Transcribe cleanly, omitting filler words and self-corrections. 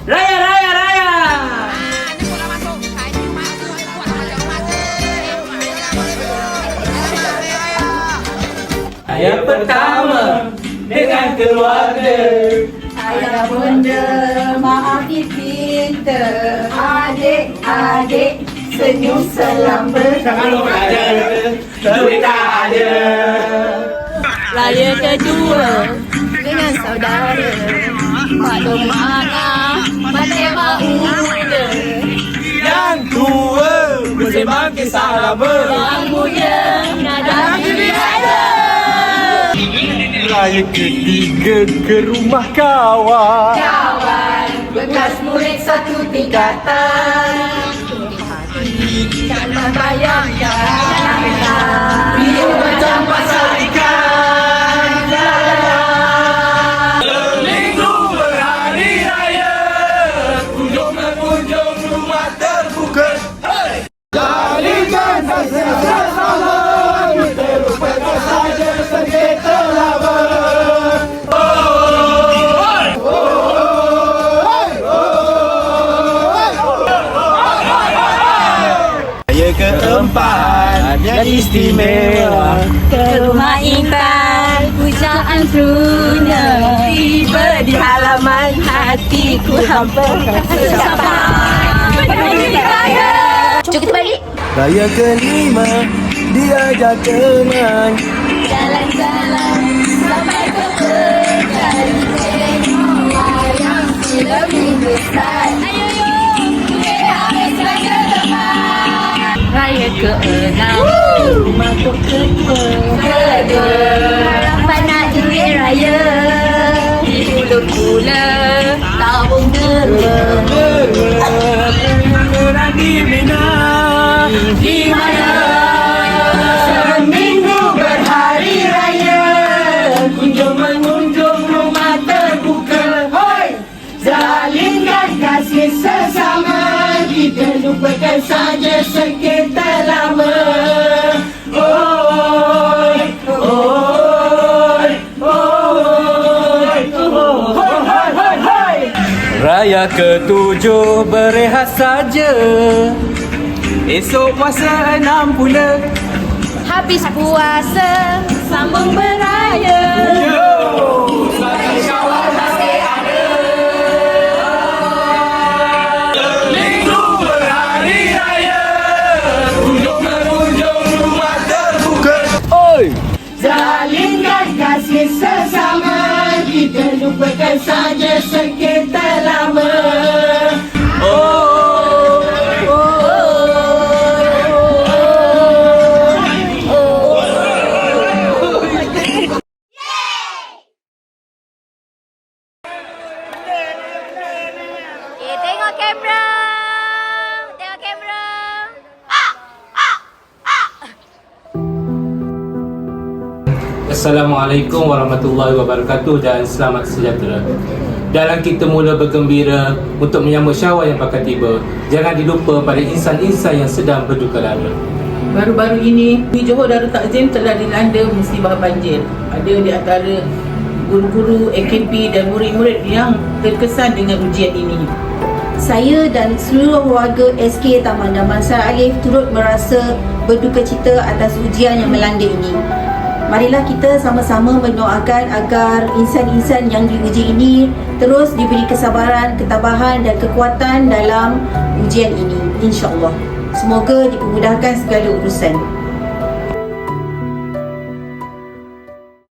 Raya, raya, raya. Raya pertama dengan keluarga. Ayah bunda maafi pinta, adik-adik senyum selam Kalau ada, duit tak ada. Raya kedua dengan saudara, pada mana menembak muda, Yang tua bersembang kisah lama. yang muda nada ada. Raya ketiga ke rumah kawan. Kawan bekas murid satu tingkatan, jangan bayangkan Biar macam pasar ikan. Minggu berhari raya, kunjung mengunjung rumah terbuka. Jalikan kasih bersama, kita lupakan saja sengketa lama. Raya keempat yang istimewa. ke rumah Intan, pujaan tuna tiba di halaman hatiku hampa sabar menuju raya. Jom kita balik. Raya kelima diajak teman. Jalan-jalan sampai ke pekan, tengok wayang filem Hindustan. Ayo yuk, kita harus raya teman. Raya keenam, rumahku kedua, harapan nak duit raya. Di hulu pula, tabung derma. Di mana? Seminggu berhari raya, kunjung mengunjung rumah terbuka. Hoi, Salinkan kasih sesama, kita lupakan saja sengketa lama. oi, oi, oi, oi. Raya ketujuh berehat saja. Esok puasa 6 pula. Habis puasa, sambung beraya. Yo, sebagai kawan masih ada. Minggu berhari raya, kunjung mengunjung rumah terbuka. Oi, Salinkan kasih sesama, kita lupakan saja sengketa lama. Okay, tengok kamera. Tengok kamera. Assalamualaikum warahmatullahi wabarakatuh dan selamat sejahtera. Dalam kita mula bergembira untuk menyambut Syawal yang bakal tiba, jangan dilupa pada insan-insan yang sedang berduka lara. Baru-baru ini, di Johor Darul Takzim telah dilanda musibah banjir. Ada di antara guru-guru, AKP dan murid-murid yang terkesan dengan ujian ini. Saya dan seluruh warga SK Taman Damansara Alif turut merasa berduka cita atas ujian yang melanda ini. Marilah kita sama-sama mendoakan agar insan-insan yang diuji ini terus diberi kesabaran, ketabahan dan kekuatan dalam ujian ini, insya-Allah. Semoga dipermudahkan segala urusan.